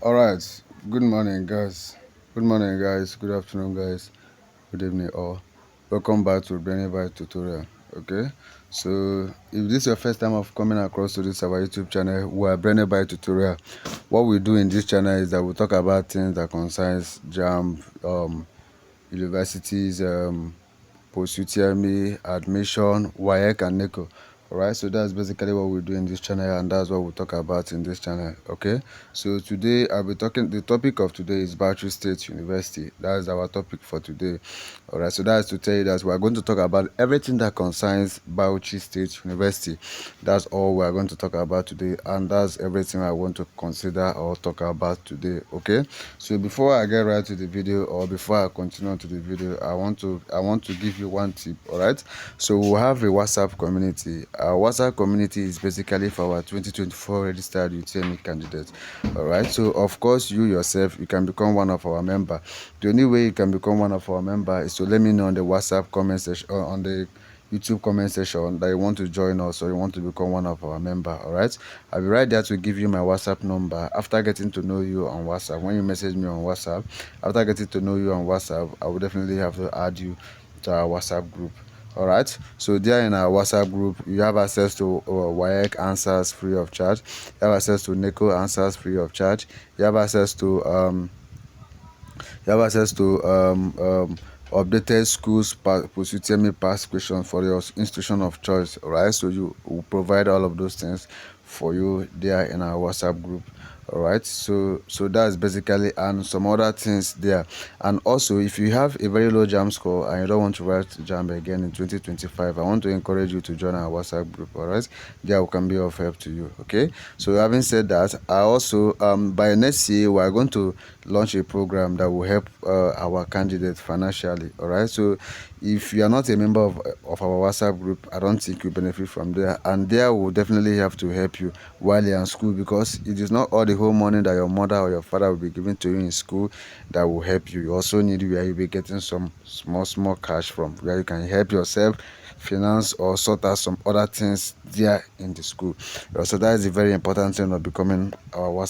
All right. Good morning, guys. Good morning, guys. Good afternoon, guys. Good evening, all. Welcome back to Brainybite tutorial. Okay. So, if this is your first time of coming across to this our YouTube channel, we are Brainybite tutorial. What we do in this channel is that we talk about things that concerns Jamb, universities, post UTME, admission, WAEC, and NICO. Alright, so that's basically what we do in this channel, and that's what we'll talk about in this channel. Okay, so today I'll be talking, the topic of today is Bauchi State University. That's our topic for today. Alright, so that's to tell you that we're going to talk about everything that concerns Bauchi State University. That's all we're going to talk about today, and that's everything I want to consider or talk about today. Okay, so before I get right to the video, or before I continue to the video, I want to give you one tip. All right, so we have a WhatsApp community. Our WhatsApp community is basically for our 2024 registered UTME candidates. All right, so of course you yourself, you can become one of our member. The only way you can become one of our member is to let me know on the WhatsApp comment section, on the YouTube comment section, that you want to join us or you want to become one of our member. All right, I'll be right there to give you my WhatsApp number. After getting to know you on WhatsApp, when you message me on WhatsApp, after getting to know you on WhatsApp, I will definitely have to add you to our WhatsApp group. All right, so there in our WhatsApp group, you have access to WAEC answers free of charge. You have access to NICO answers free of charge. You have access to updated schools post UTME past questions for your institution of choice. All right, so you will provide all of those things for you there in our WhatsApp group. All right, so that's basically, and some other things there. And also, if you have a very low Jamb score and you don't want to write Jamb again in 2025, I want to encourage you to join our WhatsApp group. All right, there we can be of help to you. Okay, so having said that, I also by next year we are going to launch a program that will help our candidates financially. All right, so if you are not a member of our WhatsApp group, I don't think you benefit from there, and there will definitely have to help you while you're in school, because it is not all the whole money that your mother or your father will be giving to you in school that will help you. You also need where you'll be getting some small cash from, where you can help yourself finance or sort out some other things there in the school. So that is a very important thing of becoming our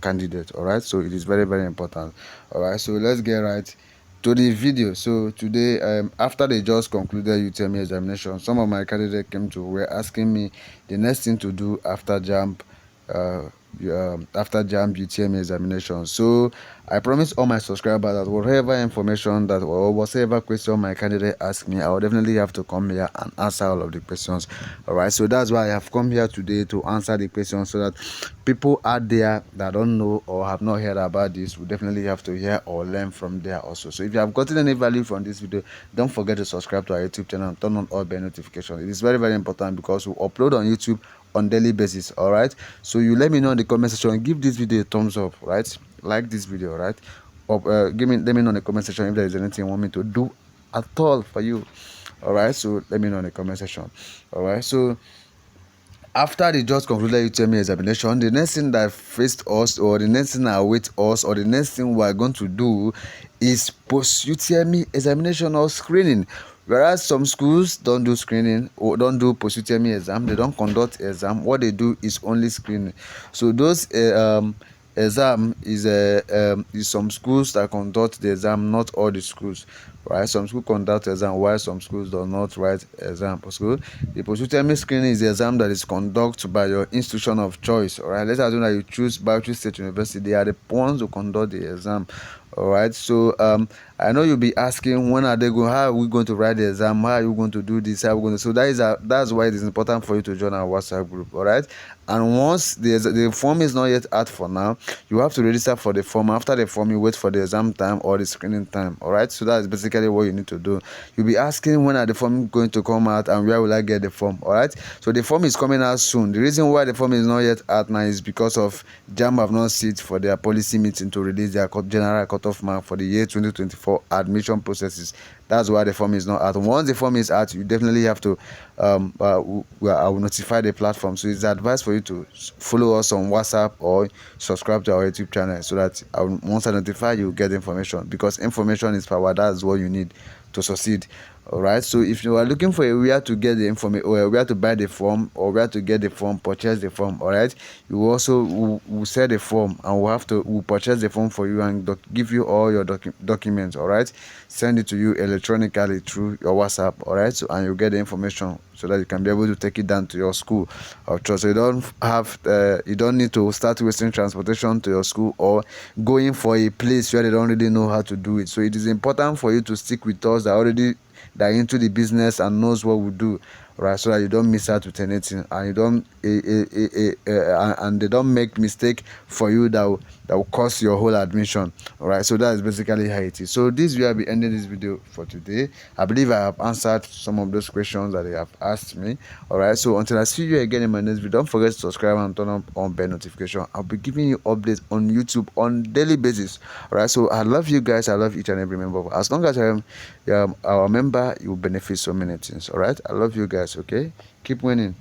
candidate. All right, so it is very important. All right, so let's get right to the video. So today, after they just concluded UTME examination, some of my candidates were asking me the next thing to do after Jamb UTME examination. So I promise all my subscribers that whatever information that or whatever question my candidate ask me, I will definitely have to come here and answer all of the questions. All right, so that's why I have come here today to answer the questions, so that people out there that don't know or have not heard about this will definitely have to hear or learn from there also. So if you have gotten any value from this video, don't forget to subscribe to our YouTube channel and turn on all bell notifications. It is very important, because we upload on YouTube on daily basis. All right, so you let me know in the comment section, give this video a thumbs up, right? Like this video, right? Let me know in the comment section if there is anything you want me to do at all for you. All right, so let me know in the comment section. All right, so after the just concluded UTME examination, the next thing that faced us, or the next thing that await us, or the next thing we are going to do is post UTME examination or screening. Whereas some schools don't do screening or don't do post UTME exam, they don't conduct exam. What they do is only screening. So those exam is some schools that conduct the exam, not all the schools, right? Some schools conduct exam while some schools do not write exam. So the post-UTME screening is the exam that is conducted by your institution of choice. All right, let's assume that you choose Bauchi State University. They are the ones who conduct the exam. All right, so I know you'll be asking, when are they going, how are we going to write the exam, how are you going to do this, how are we going to, so that's why it is important for you to join our WhatsApp group. All right, and once the form is not yet out for now, you have to register for the form. After the form, you wait for the exam time or the screening time. All right, so that's basically what you need to do. You'll be asking, when are the form going to come out and where will I get the form? All right, so the form is coming out soon. The reason why the form is not yet out now is because of Jamb have not sit for their policy meeting to release their general cutoff mark for the year 2024 admission processes. That's why the form is not out. Once the form is out, you definitely have to I will notify the platform. So it's advised for you to follow us on WhatsApp or subscribe to our YouTube channel, so that once I notify you, get information, because information is power. That's what you need to succeed. All right, so if you are looking for a where to get the information, or where to buy the form, or where to get the form, purchase the form, all right, you also will sell the form, and we'll purchase the form for you and give you all your documents. All right, send it to you electronically through your WhatsApp. All right, so and you get the information so that you can be able to take it down to your school of choice. So you don't need to start wasting transportation to your school or going for a place where they don't really know how to do it. So it is important for you to stick with us that are into the business and knows what we do, right? So that you don't miss out with anything, and you don't and they don't make mistake for you that will cost your whole admission. All right, so that is basically how it is. So this will be ending this video for today. I believe I have answered some of those questions that they have asked me. All right, so until I see you again in my next video, don't forget to subscribe and turn on bell notification. I'll be giving you updates on YouTube on daily basis. All right, so I love you guys. I love each and every member. As long as I am our member, you will benefit so many things. All right, I love you guys. Okay, keep winning.